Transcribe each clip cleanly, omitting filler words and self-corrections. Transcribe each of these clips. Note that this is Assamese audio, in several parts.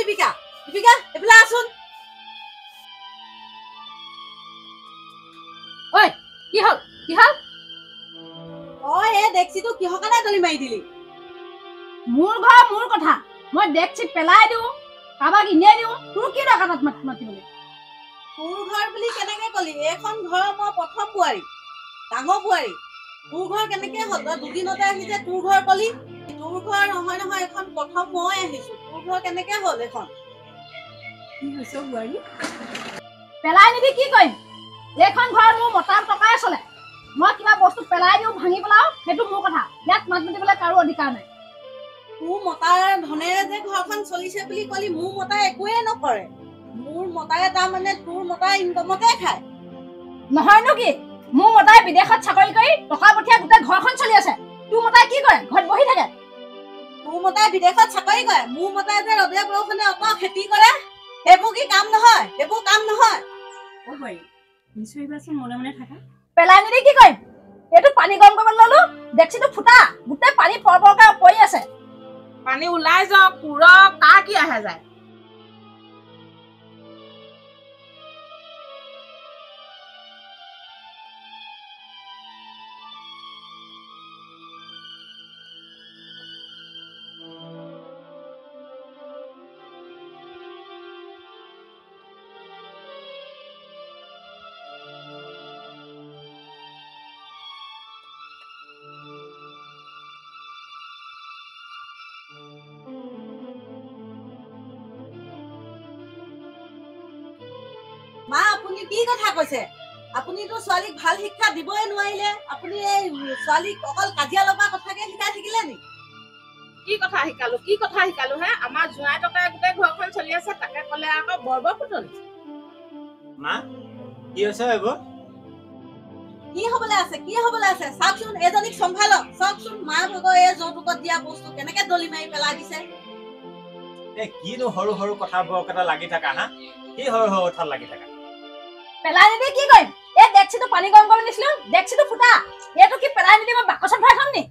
দীপিকা দীপিকা এফালে আসুন ঐ কি হল তই এই ডেক্সিটো কিহৰ কাৰণে দলি মাৰি দিলি মোৰ ঘৰ মোৰ কথা মই ডেক্সি পেলাই দিওঁ কাবাক ইনে দিওঁ তোৰ কি দৰকাৰ তাত মাতিবলৈ তোৰ ঘৰ বুলি কেনেকে কলি এইখন ঘৰ মই প্ৰথম বুৱাৰী ডাঙৰ বুৱাৰী তোৰ ঘৰ কেনেকে হ'ল তই দুদিনতে আহিছে তোৰ ঘৰ কলি তোৰ ঘৰ নহয় নহয় এখন প্ৰথম মই আহিছো তোৰ ঘৰ কেনেকে হ'ল এখন কি হৈছে বুৱাৰী পেলাই নিবি কি কৰিম এইখন ঘৰ মোৰ মতাৰ টকাই চলে মই কিবা বস্তু পেলাই দিওঁ ভাঙি পেলাও সেইটো মোৰ কথা ইয়াত মাত মাতিবলৈ কাৰো অধিকাৰ নাই তোৰ মতাৰ ধনেৰে যে ঘৰখন চলিছে বুলি কলি মোৰ মতাই একোৱে নকৰে মোৰ মতাই তাৰমানে তোৰ মতাৰ ইনকমকে খায় নহয়নো কি মোৰ মতাই বিদেশত চাকৰি কৰি টকা পঠিয়াই গোটেই ঘৰখন চলি আছে তোৰ মতাই কি কৰে ঘৰত বহি থাকে তোৰ মতাই বিদেশত চাকৰি কৰে মোৰ মতাই যে ৰদে বৰষুণে অকল খেতি কৰে সেইবোৰ কি কাম নহয় ও ভাই নিশ্চয়বাচোন মনে মনে থাকা পেলাই নিদি কি কৰিম এইটো পানী গৰম কৰিব ললো দেখছিটো ফুটা গোটেই পানী পৰপৰকে পৰি আছে পানী ওলাই যাও কুৰ কা কি আহে যায় মা আপুনি কি কথা কৈছে আপুনি তো ছোৱালীক ভাল শিক্ষা দিবই নোৱাৰিলে আপুনি এই ছোৱালীক অকল কাজিয়া লগা কথাকে শিকাই থাকিলে নি কি কথা শিকালো হে আমাৰ জুৱাই টকাই গোটেই ঘৰখন চলি আছে তাকে কলে আকৌ বৰব ফুটনি মা কি হৈছে এব কি হবলে আছে চাওকচোন এজনীক সম্ভালক চাওকচোন মা ভগৰ এই যৌতুকত দিয়া বস্তু কেনেকে দলি মাৰি পেলাই দিছে এ কিনো সৰু সৰু কথাবোৰ কথা লাগি থাকা হা কি সৰু সৰু কথা লাগি থাকা পেলাই নিদি কি কৰিম এই ডেক্সিটো পানী গৰম কৰিব দিছিলো ডেক্সিটো ফুটা এইটো কি পেলাই নিদি মই বাকচত ভৰাই থম নি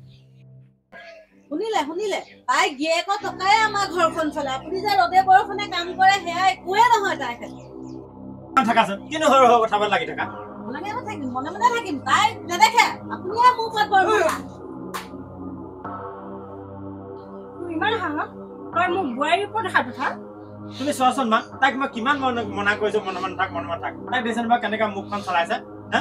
শুনিলে তাই গিয়েকৰ টকাই আমাৰ ঘৰখন চলে আপুনি যে ৰদে বৰষুণে কাম কৰে সেয়া একোৱে নহয় তাই থাকাচোন কিনো সৰু সৰু কথাবোৰ লাগি থাকা মনে থাকিম তাই নেদেখে আপুনিহে মোৰ ওপৰত বৰ ইমান হাঁহ তই মোক বোৱাৰীৰ ওপৰত হাত উঠা তুমি চোৱাচোন মা তাইক মই কিমান মনা কৰিছো মনে মনে থাক তাইক দেখিছে বা কেনেকা মুখখন চলাইছে হা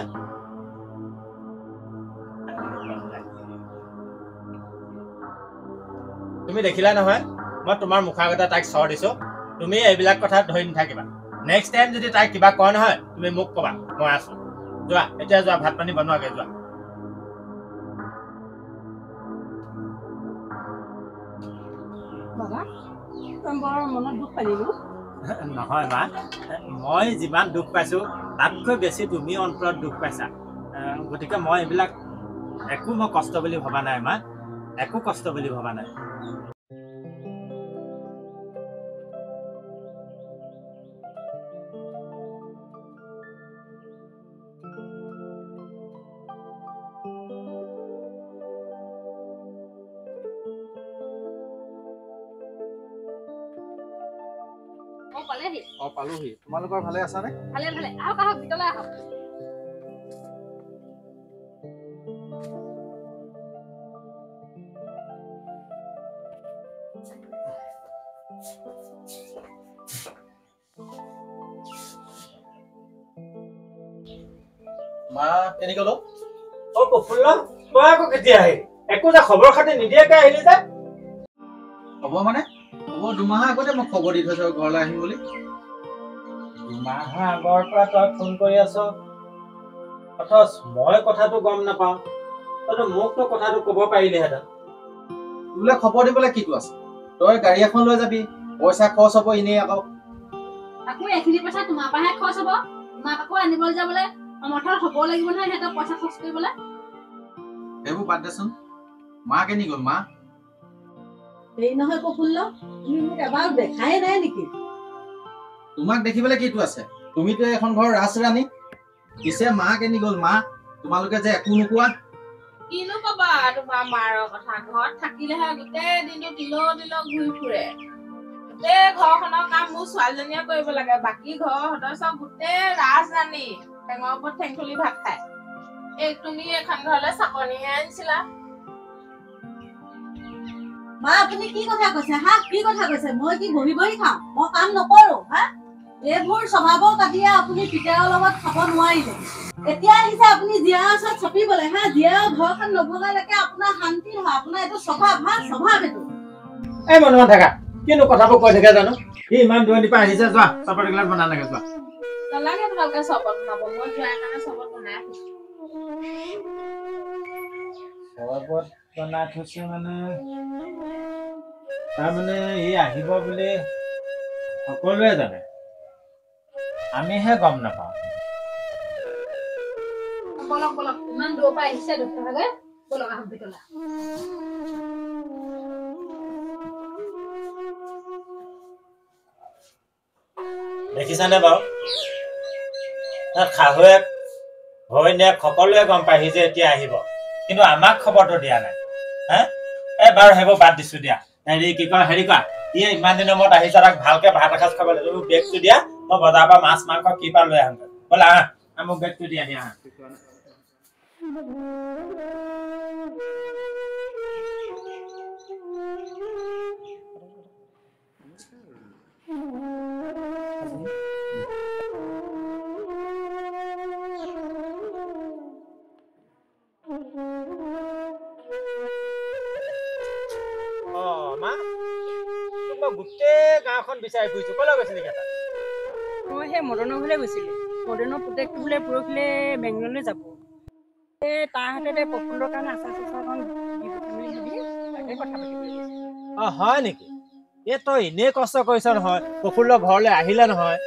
তুমি দেখিলা নহয় মই তোমাৰ মুখৰ আগতে তাইক চৰ দিছো তুমি এইবিলাক কথা ধৰি নাথাকিবা নেক্সট টাইম যদি তাই কিবা কয় নহয় তুমি মোক কবা মই আছো যোৱা এতিয়া যোৱা ভাত পানী বনোৱাগে যোৱা বাবা বৰ মনত দুখ পালিলো নহয় মা মই যিমান দুখ পাইছো তাতকৈ বেছি তুমি অন্তৰত দুখ পাইছা গতিকে মই এইবিলাক একো মই কষ্ট বুলি ভবা নাই মা একো কষ্ট বুলি ভবা নাই পালোহি তোমালোকৰ ভালে আছা নে ভালে আহক ভিতৰলৈ আহক মা কেনি গলো অ প্ৰফুল্ল তই আকৌ কেতিয়া আহিলি একো যে খবৰ খাতি নিদিয়াকে আহিলি যে হ'ব মানে হ'ব দুমাহ আগতে মই খবৰ দি থৈছো ঘৰলৈ আহিম বুলি দুমাহৰ আগৰ পৰা তই ফোন কৰি আছ অথচ মই কথাটো গম নাপাওঁ তই মোকতো কথাটো ক'ব পাৰিলিহেঁতেন বোলে খবৰ দিবলৈ কিটো আছে তই গাড়ী এখন লৈ যাবি পইচা খৰচ হ'ব এনেই আকৌ এইখিনি পইচা তোমাৰ পৰাহে খৰচ হ'ব তোমাক আকৌ আনিবলৈ যাবলৈ সমৰ্থ হ'ব লাগিব নহয় সিহঁতক পইচা খৰচ কৰিবলৈ সেইবোৰ বাদ দেচোন মা কেনি গ'ল মা এই নহয় প্ৰফুল্ল তুমি মোক এবাৰ দেখাই নাই নেকি তোমাক দেখিবলৈ কিটো আছে তুমিতো এখন ঘৰ ৰাজৰাণী পিছে মা কেনি গ'ল মা তোমালোকে যে একো নোকোৱা কিনো কবা তোমাৰ মাৰৰ কথা ঘৰত থাকিলেহে গোটেই দিনটো তিল ঘূৰি ফুৰে গোটেই ঘৰখনৰ কাম মোৰ ছোৱালীজনীয়ে কৰিব লাগে বাকী ঘৰৰ সদস্য গোটেই ৰাজৰাণী টেঙৰ ওপৰত ঠেং তুলি ভাত খায় এই তুমি এখন ঘৰলৈ চাকৰিহে আনিছিলা মা আপুনি কি কথা কৈছে হা কি কথা কৈছে মই কি বহি বহি খাওঁ মই কাম নকৰো হা এইবোৰ স্বভাৱৰ কাটিয়ে আপুনি পিতাৰৰ লগত খাব নোৱাৰিলে এতিয়া আহিছে আপুনি জীয়াৰ ওচৰত চপিবলৈ হা জীয়াৰ ঘৰখন নভঙালৈকে আপোনাৰ শান্তি নহয় আপোনাৰ এইটো স্বভাৱ হা স্বভাৱ এইটো এই মনে থাকা কিনো কথাবোৰ কৈ থাকে জানো সি ইমান দূৰণিৰ পৰা আহিছে যোৱা চৰবত এগিলাচ বনাই লাগে যোৱা নালাগে তোমালোকে চৰবত বনাব মই যোৱাৰ কাৰণে চৰবত বনাই আছো চৰবত বনাই থৈছে মানে তাৰমানে ই আহিব বুলি সকলোৱে জানে আমিহে গম নাপাওঁ বলক বলক ইমান দূৰৰ পৰা আহিছে ডক্টৰগে বলক আহক ভিতৰলৈ দেখিছানে বাৰু শাহুৱেক ভৈনীয়েক সকলোৱে গম পাইহি যে এতিয়া আহিব কিন্তু আমাক খবৰটো দিয়া নাই হা বাৰু সেইবোৰ বাদ দিছো দিয়া কি কয় হেৰি কোৱা ই ইমান দিনৰ মূৰত আহিছে তাক ভালকে ভাত এসাঁজ খাব লাগিব বেগটো দিয়া মই বজাৰৰ পৰা মাছ মাংস কি পা লৈ আহোঁ ব'লা আহা মোক বেগটো দিয়া দিয়া আহা গোটেই গাঁওখন বিচাৰি ফুৰিছো কলৈ গৈছিলি কেইটা মই সেই মদনৰ ঘৰলৈ গৈছিলোঁ মদনৰ পুতেকটো বোলে পৰহিলে বেংগললৈ যাব এই তাৰ হাততে প্ৰফুল্লৰ কাৰণে আচাৰ চাচাৰখন দিবি তাকে কথা পাতিবলৈ হয় নেকি এই তই এনেই কষ্ট কৰিছ নহয় প্ৰফুল্লৰ ঘৰলৈ আহিলে নহয়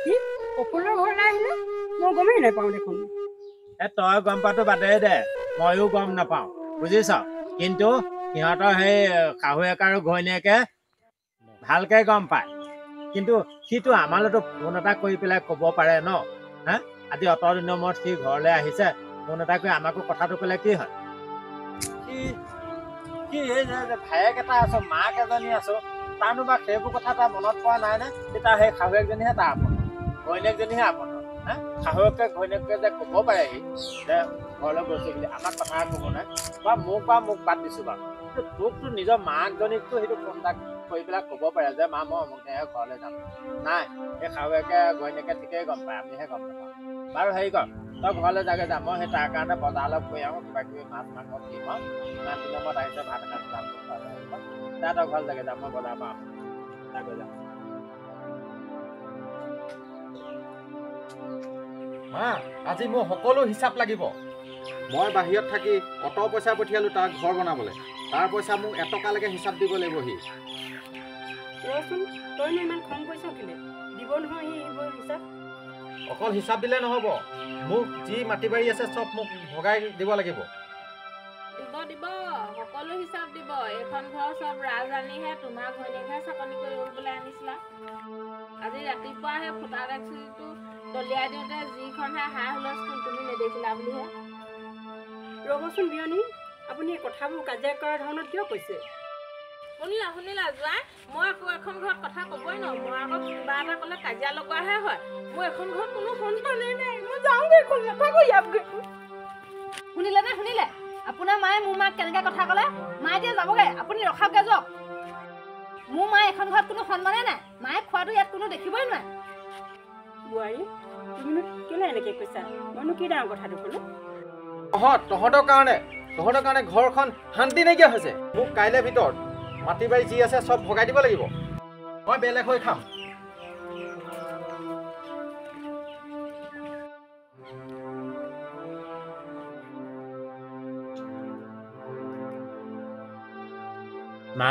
কি প্ৰফুল্লৰ ঘৰলৈ আহিলে মই গমেই নাপাওঁ দেখোন তই গম পোৱাটো বাদেই দে ময়ো গম নাপাওঁ বুজিছ কিন্তু সিহঁতৰ সেই শাহুৱেক আৰু ঘৈণীয়েকে ভালকে গম পায় কিন্তু সিটো আমালৈতো ফোন এটা কৰি পেলাই ক'ব পাৰে ন হা আজি অত দিনৰ মূৰত সি ঘৰলৈ আহিছে ফোন এটা কৰি আমাকো কথাটো ক'লে কি হয় কি ভায়েক এটা আছো মাক এজনী আছো তাৰনো বা সেইবোৰ কথা তাৰ মনত পোৱা নাই নে তেতিয়া সেই শাহুৱেকজনীহে তাৰ আপন ঘৈণীয়েকজনীহে আপন হা শাহুৱেকে ঘৈণীয়েকে যে ক'ব পাৰে সি যে ঘৰলৈ গৈছে বুলি আমাক কথা ক'ব নাই বা মোক বাদ দিছো বাৰু তোকতো নিজৰ মাকজনীকতো সেইটো ফোন এটা কৰি পেলাই ক'ব পাৰে যে মা মই অমুকহে ঘৰলৈ যাম নাই সেই শাহুৱেকে ঘৈণীয়েকে ঠিকেই গম পায় আমিহে গম নাপাওঁ বাৰু হেৰি কৰ তই ঘৰলৈ যাগে যাম মই সেই তাৰ কাৰণে বজাৰ অলপ কৰি আহোঁ কিবা কিবি মাছ মাংস কিনিম ইমান দিনৰ মূৰত আহিছে ভাত এসাঁজ যাম তই ঘৰলৈ যাগে যাম মই বজাৰ পৰা যাগৈ যাম মা আজি মোৰ সকলো হিচাপ লাগিব মই বাহিৰত থাকি অট পইচা পঠিয়ালো তাৰ ঘৰ বনাবলৈ তাৰ পইচা মোক এটকালৈকে হিচাপ দিব লাগিব সি ৰচোন তইনো ইমান খং কৰিছ কেলে দিব নহয় সি এইবোৰ হিচাপ অকল হিচাপ দিলে নহ'ব মোক যি মাটি বাৰী আছে চব মোক ভগাই দিব লাগিব দিব সকলো হিচাপ দিব এইখন ঘৰ চব ৰাজৰাণীহে তোমাৰ ঘৈণীয়েকহে চাকৰি কৰিবলৈ আনিছিলা আজি ৰাতিপুৱা সেই ফুটা টেক্সিটো দলিয়াই দিওঁতে যিখনহে হাই হুলস্থুল তুমি নেদেখিলা বুলিহে ৰ'বচোন বিয়নী আপুনি এই কথাবোৰ কাজিয়া কৰা ধৰণত কিয় কৈছে শুনিলা যোৱাই মই আকৌ এখন ঘৰত কথা ক'বই নোৱাৰো মই আকৌ কিবা এটা ক'লে কাজিয়া লগোৱাহে হয় মোৰ এখন ঘৰত কোনো সন্তানেই নাই মই যাওঁগৈ এখন নাথাকো ইয়াত গৈ শুনিলে আপোনাৰ মায়ে মোৰ মাক কেনেকৈ কথা ক'লে মায়ে এতিয়া যাবগৈ আপুনি ৰখাওকগৈ যাওক মোৰ মায়ে এখন ঘৰত কোনো সন্মানে নাই মায়ে খোৱাটো ইয়াত কোনো দেখিবই নোৱাৰে বোৱাৰী তুমিনো কেলে এনেকৈ কৈছা মইনো কি ডাঙৰ কথাটো ক'লো তহঁতৰ কাৰণে ঘৰখন শান্তি নাইকিয়া হৈছে মোক কাইলৈ ভিতৰত মাটি বাৰী যি আছে চব ভগাই দিব লাগিব মই বেলেগ হৈ খাম মা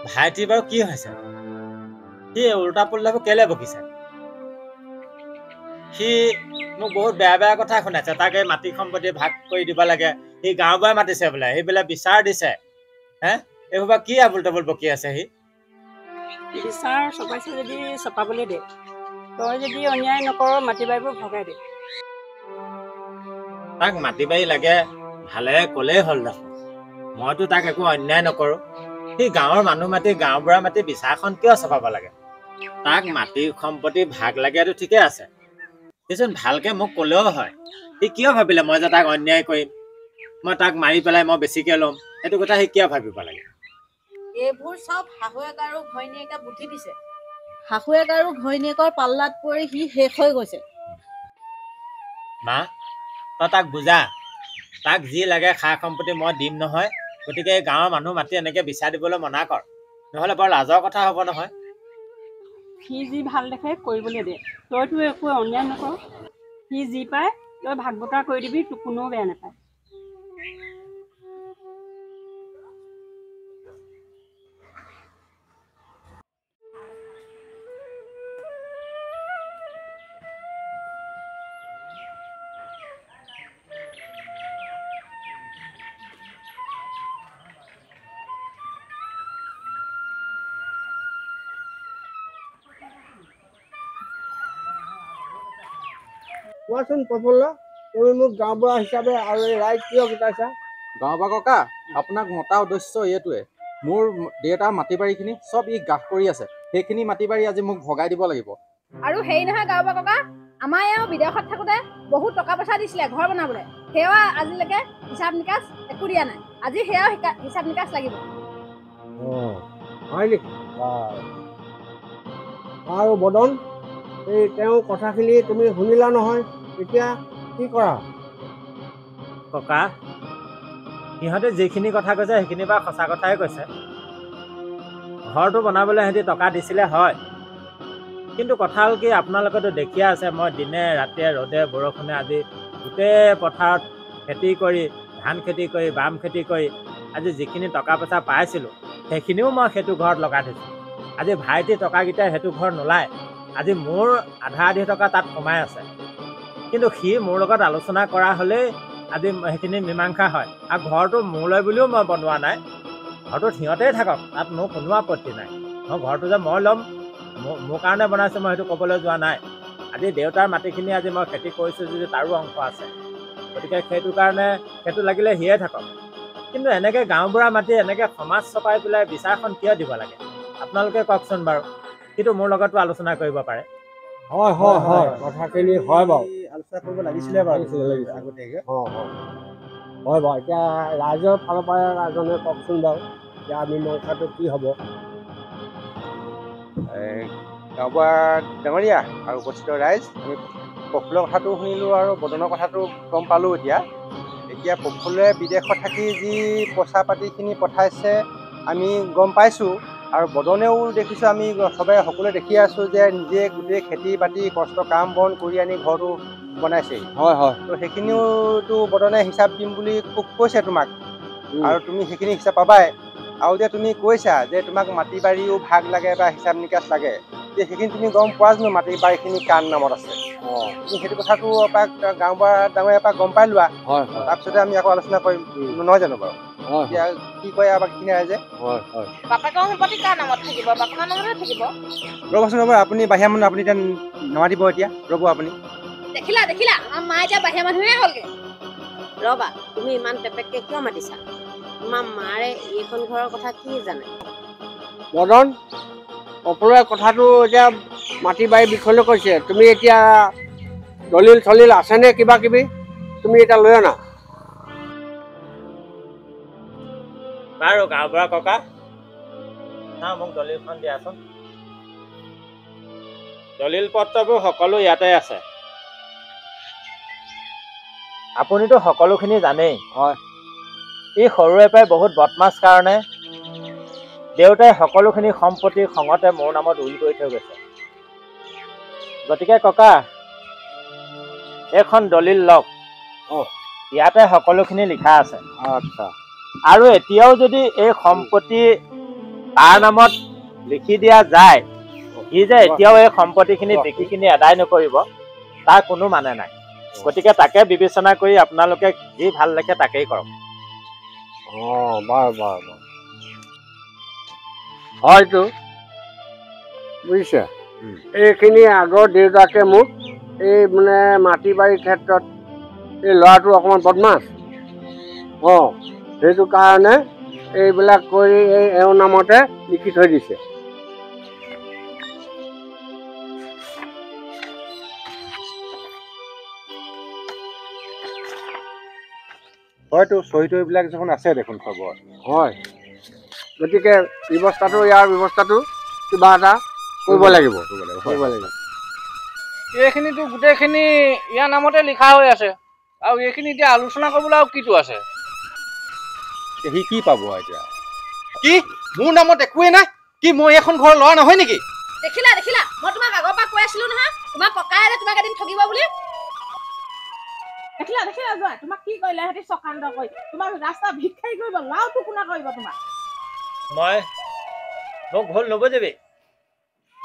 ভাইটি বাৰু কি হৈছে সি উল্টা পুল্টাবোৰ কেলে বকিছে সি মোক বহুত বেয়া কথা শুনাইছে তাকে মাটি সম্পত্তি ভাগ কৰি দিব লাগে সি গাঁওবুঢ়াই মাতিছে বোলে সেইবিলাক বিচাৰ দিছে হে এইবোৰ কি আবুল তাবুল বকি আছে সি বিচাৰ চপাইছে যদি চপাবলৈ দে তই যদি অন্যায় নকৰ মাটি বাৰীবোৰ ভগাই দে। তাক মাটি বাৰী লাগে ভালে ক'লেই হ'ল দেখোন। মইতো তাক একো অন্যায় নকৰোঁ। সি গাঁৱৰ মানুহ মাতি গাঁওবুঢ়া মাতি বিচাৰখন কিয় চপাব লাগে? তাক মাটি সম্পত্তি ভাগ লাগেতো ঠিকে আছে, কিছুমান ভালকে মোক ক'লেও হয়। সি কিয় ভাবিলে মই যে তাক অন্যায় কৰিম, মই তাক মাৰি পেলাই মই বেছিকে ল'ম, সেইটো কথা সি কিয় ভাবিব লাগে? এইবোৰ চব শাহুৱেক আৰু ঘৈণীয়েকে বুদ্ধি দিছে। শাহুৱেক আৰু ঘৈণীয়েকৰ পাল্লাত পৰি সি শেষ হৈ গৈছে। মা, তই তাক বুজা, তাক যি লাগে সা সম্পত্তি মই দিম নহয়। গতিকে গাঁৱৰ মানুহ মাতি এনেকে বিচাৰ দিবলৈ মনা কৰ, নহ'লে বৰ লাজৰ কথা হ'ব নহয়। সি যি ভাল দেখে কৰিবলৈ দে, তইতো একো অন্যায় নকৰ। সি যি পায় তই ভাগ বতৰা কৰি দিবি, তোক কোনেও বেয়া নাপায়। কোৱাচোন প্ৰফুল্ল, তুমি মোক গাঁওবুঢ়া হিচাপে আৰু এই ৰাইজ কিয় গোটাইছা? গাঁওবুঢ়া ককা, আপোনাক মতা উদ্দেশ্য এইটোৱে, মোৰ দেউতাৰ মাটি বাৰীখিনি চব ই গাহ কৰি আছে, সেইখিনি মাটি বাৰী আজি মোক ভগাই দিব লাগিব। আৰু হেৰি নহয় গাঁওবুঢ়া ককা, আমাৰ এওঁ বিদেশত থাকোঁতে বহুত টকা পইচা দিছিলে ঘৰ বনাবলৈ, সেয়া আজিলৈকে হিচাপ নিকাচ একো দিয়া নাই। আজি সেয়াও হিচাপ নিকাচ লাগিব। হয় নেকি? আৰু বদন, এই তেওঁৰ কথাখিনি তুমি শুনিলা নহয়, এতিয়া কি কৰা? ককা, সিহঁতে যিখিনি কথা কৈছে সেইখিনি বাৰু সঁচা কথাই কৈছে। ঘৰটো বনাবলৈ সিহঁতি টকা দিছিলে হয়, কিন্তু কথা হ'ল কি, আপোনালোকেতো দেখিয়ে আছে মই দিনে ৰাতিয়ে ৰ'দে বৰষুণে আজি গোটেই পথাৰত খেতি কৰি, ধান খেতি কৰি, বাম খেতি কৰি আজি যিখিনি টকা পইচা পাইছিলোঁ সেইখিনিও মই সেইটো ঘৰত লগাই থৈছোঁ। আজি ভাইটি টকাকেইটাই সেইটো ঘৰ নোলায়, আজি মোৰ আধা আধি টকা তাত সোমাই আছে। কিন্তু সি মোৰ লগত আলোচনা কৰা হ'লেই আজি সেইখিনি মীমাংসা হয়। আৰু ঘৰটো মোলৈ বুলিও মই বনোৱা নাই, ঘৰটো সিহঁতেই থাকক, তাত মোৰ কোনো আপত্তি নাই। মই ঘৰটো যে মই ল'ম, মোৰ কাৰণে বনাইছোঁ মই সেইটো ক'বলৈ যোৱা নাই। আজি দেউতাৰ মাটিখিনি আজি মই খেতি কৰিছোঁ যদি তাৰো অংশ আছে, গতিকে সেইটো কাৰণে সেইটো লাগিলে সিয়ে থাকক। কিন্তু এনেকৈ গাঁওবুঢ়া মাতি এনেকৈ সমাজ চপাই পেলাই বিচাৰখন কিয় দিব লাগে আপোনালোকে কওকচোন বাৰু। কিন্তু মোৰ লগতো আলোচনা কৰিব পাৰে। হয় হয় হয়, কথাখিনি হয় বাৰু, আলোচনা কৰিব লাগিছিলে বাৰু আগতীয়াকৈ। হয় বাৰু। এতিয়া ৰাইজৰ ফালৰ পৰা এজনে কওকচোন বাৰু, এতিয়া মীমাংসাটো কি হ'ব? গাঁওবুঢ়া ডাঙৰীয়া আৰু উপস্থিত ৰাইজ, আমি প্ৰফুল্লৰ কথাটো শুনিলোঁ আৰু বদনৰ কথাটো গম পালোঁ। এতিয়া প্ৰফুল্লে বিদেশত থাকি যি পইচা পাতিখিনি পঠাইছে আমি গম পাইছোঁ, আৰু বদনেও দেখিছোঁ, আমি সবে সকলোৱে দেখি আছোঁ যে নিজে গোটেই খেতি বাতি কষ্ট কাম বন কৰি আনি ঘৰটো বনাইছেহি। হয় হয়, তো সেইখিনিওতো বদনে হিচাপ দিম বুলি কৈছে তোমাক, আৰু তুমি সেইখিনি হিচাপ পাবাই। আৰু যে তুমি কৈছা যে তোমাক মাটি বাৰীও ভাগ লাগে বা হিচাপ নিকাচ লাগে, যে সেইখিনি তুমি গম পোৱা জানো মাটি বাৰীখিনি কাৰ নামত আছে? তুমি সেইটো কথাটো এপাক গাঁওবুঢ়া ডাঙৰীয়াৰ পৰা গম পাই লোৱা, তাৰপিছতে আমি আকৌ আলোচনা কৰিম, নহয় জানো বাৰু? এতিয়া কি কয় আৰু বাকীখিনি ৰাইজে? বাপেকৰ সম্পত্তি কাৰ নামত থাকিব? বাপেকৰ নামতে থাকিব। ৰ'বচোন ৰ'ব, আপুনি বাহিৰা মানুহ, আপুনি এতিয়া নামাতিব এতিয়া, ৰ'ব আপুনি। দেখিলা দেখিলা, আমাৰ মা এতিয়া বাহিৰা মানুহে হ'লগে। ৰবা, তুমি ইমান পেপেককে কিয় মাতিছা? তোমাৰ মাৰে এইখন ঘৰৰ কথা কি জানে? বদন, প্ৰফুল্লৰ কথাটো এতিয়া মাটি বাৰীৰ বিষয়লৈ কৈছে, তুমি এতিয়া দলিল চলিল আছেনে কিবা কিবি? তুমি এতিয়া লৈ আনা। বাৰু গাঁওবুঢ়া ককা, মোক দলিলখন দিয়াচোন। দলিল পত্ৰবোৰ সকলো ইয়াতে আছে। আপুনিতো সকলোখিনি জানেই। হয়। ই সৰুৰে পৰাই বহুত বদমাছ কাৰণে দেউতাই সকলোখিনি সম্পত্তি খঙতে মোৰ নামত উইল কৰি থৈ গৈছে। গতিকে ককা, এইখন দলিল লওক। ইয়াতে সকলোখিনি লিখা আছে। আচ্ছা। আৰু এতিয়াও যদি এই সম্পত্তি তাৰ নামত লিখি দিয়া যায়, সি যে এতিয়াও এই সম্পত্তিখিনি বিকিখিনি আদায় নকৰিব তাৰ কোনো মানে নাই। গতিকে তাকে বিবেচনা কৰি আপোনালোকে যি ভাল দেখে তাকেই কৰক। বাৰু বাৰু বাৰু, হয়তো বুজিছে। এইখিনি আগৰ দেউতাকে মোক এই মানে মাটি বাৰীৰ ক্ষেত্ৰত এই ল'ৰাটো অকণমান বদমাছ সেইটো কাৰণে এইবিলাক কৰি এই এওঁৰ নামতে লিখি থৈ দিছে। হয়তো চহী তহীবিলাক যখন আছে দেখোন খবৰ হয়, গতিকে ইয়াৰ ব্যৱস্থাটো কিবা এটা কৰিব লাগিব। এইখিনিতো গোটেইখিনি ইয়াৰ নামতে লিখা হৈ আছে আৰু এইখিনি এতিয়া আলোচনা কৰিবলৈ আৰু কিটো আছে? সি কি পাব এতিয়া? কি মোৰ নামত একোৱে নাই? কি মই এখন ঘৰ ল'ৰা নহয় নেকি? দেখিলা মই তোমাক আগৰ পৰা কৈ আছিলো নহয়, তোমাৰ ককাইৰে তোমাক এদিন ঠগিব বুলি। দেখিলা যোৱা তোমাক কি কৰিলে সিহঁতি চকান্ত কৰি তোমাক ৰাস্তা ভিক্ষাৰী কৰিব লাও টুকুনা কৰিব তোমাক। মোক ভুল নুবুজিবি,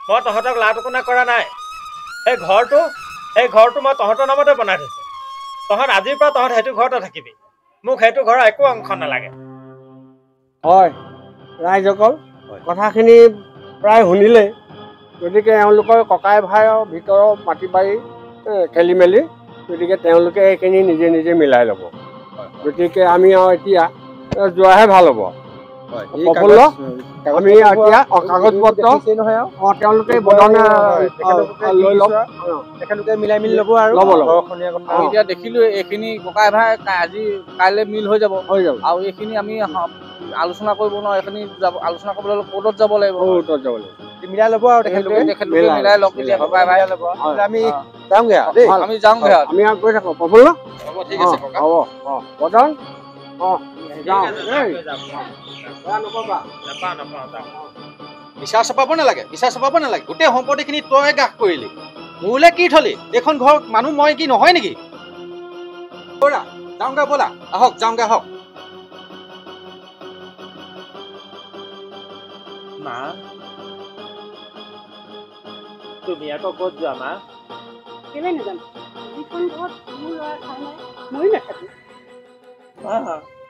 মই তহঁতক লাভ টুকুনা কৰা নাই। সেই ঘৰটো মই তহঁতৰ নামতে বনাই থৈছো। তহঁত আজিৰ পৰা তহঁত সেইটো ঘৰতে থাকিবি। মোক সেইটো ঘৰৰ একো অংশ নালাগে। হয় ৰাইজসকল, কথাখিনি প্ৰায় শুনিলে। গতিকে এওঁলোকৰ ককাই ভাইৰ ভিতৰৰ মাটি বাৰী খেলি মেলি, গতিকে তেওঁলোকে এইখিনি নিজে নিজে মিলাই ল'ব। গতিকে আমি আৰু এতিয়া যোৱাহে ভাল হ'ব। প্ৰফুল্ল, আমি এতিয়া কাগজ পত্ৰ তেওঁলোকে বদনে লৈ লওক, তেখেতলোকে মিলাই মিলি ল'ব আৰু এতিয়া দেখিলো এইখিনি ককাই ভাই আজি কাইলৈ মিল হৈ যাব আৰু এইখিনি আমি আলোচনা কৰিব নোৱাৰো। এইখিনি আলোচনা কৰিবলৈ হ'লে কোৰ্টত যাব লাগিব। মিলাই ল'ব আৰু তেখেতলোকে মিলাই লওক। এতিয়া ককাই ভাই আমি যাওঁগে আমি যাওঁগে আমি আৰু গৈ থাকো। প্ৰফুল্ল হ'ব, ঠিক আছে ককা। হ'ব বদন বিচাৰ চপাব নালাগে, গোটেই সম্পত্তিখিনি তই গ্ৰাস কৰিলি। মোলৈ কি থলি? এইখন ঘৰ মানুহ মই কি নহয় নেকি? ব'লা যাওঁগে, ব'লা আহক যাওঁগে আহক। মা, তুমি আকৌ ক'ত যোৱা মা? কেলে নাজানো, যিখন ঘৰত মোৰ ল'ৰা ঠাই নাই ময়ো নাথাকো। মা,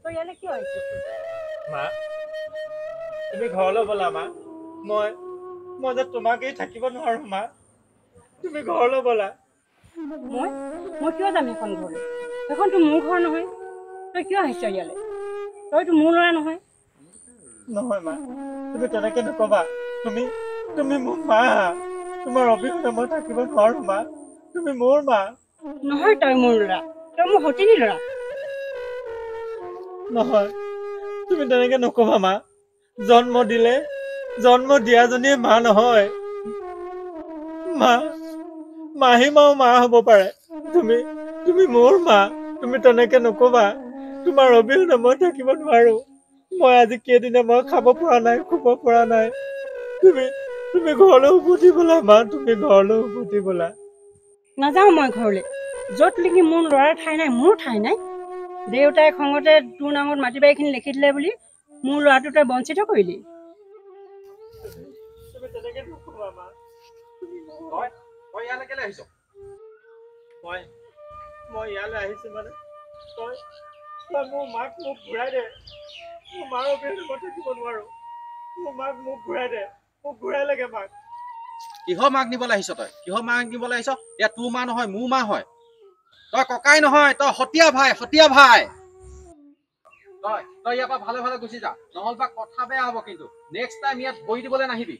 তই ইয়ালৈ কিয় আহিছ? মা, তুমি ঘৰলৈ ব'লা মা। মই যে তোমাক এই থাকিব নোৱাৰো মা। তুমি ঘৰলৈ ব'লা। মই কিয় যাম সেইখন ঘৰলৈ? সেইখনতো মোৰ ঘৰ নহয়। তই কিয় আহিছ ইয়ালৈ? তইতো মোৰ ল'ৰা নহয়। নহয় মা, তুমি তেনেকে নকবা। তুমি মোৰ মা। তোমাৰ অবিহনে মই থাকিব নোৱাৰো মা। তুমি মোৰ মা। নহয়, তই মোৰ ল'ৰা, তই মোৰ সতিনী ল'ৰা। নহয়, তুমি তেনেকে নকবা মা। জন্ম দিয়াজনীয়ে মা নহয়। মাহীমাও মা হ'ব পাৰে। তুমি মোৰ মা। তুমি তেনেকে নকবা। তোমাৰ অবিহনে মই থাকিব নোৱাৰো। মই আজি কেইদিনে মই খাব পৰা নাই, শুব পৰা নাই। তুমি ঘৰলৈ উভতি ব'লা মা। তুমি ঘৰলৈ উভতি ব'লা। নাযাওঁ মই ঘৰলৈ। য'ত লিখি মোৰ ল'ৰাৰ ঠাই নাই, মোৰ ঠাই নাই। দেউতাই খঙতে তোৰ নামত মাটি বাৰীখিনি লিখি দিলে বুলি মোৰ ল'ৰাটো তই বঞ্চিত কৰিলি। তুমি তেনেকে নকবা মা। তই ইয়ালৈ কেলে আহিছ? মই ইয়ালৈ আহিছো মানে তই মোৰ মাক মোক ঘূৰাই দে। মোৰ মাৰ অবিহনে মই থাকিব নোৱাৰো। মোৰ মাক মোক ঘূৰাই দে। মোক ঘূৰাই লাগে মাক। কিহৰ মাক নিবলৈ আহিছ তই? কিহৰ মাক নিবলৈ আহিছ? এয়া তোৰ মা নহয়, মোৰ মা হয়। তই ককাই নহয়, তই সতীয়া ভাই। তই ইয়াৰ পৰা ভালে গুচি যা, নহ'লে কথা বেয়া হ'ব কিন্তু। নেক্সট টাইম ইয়াত বহি দিবলৈ নাহিবি।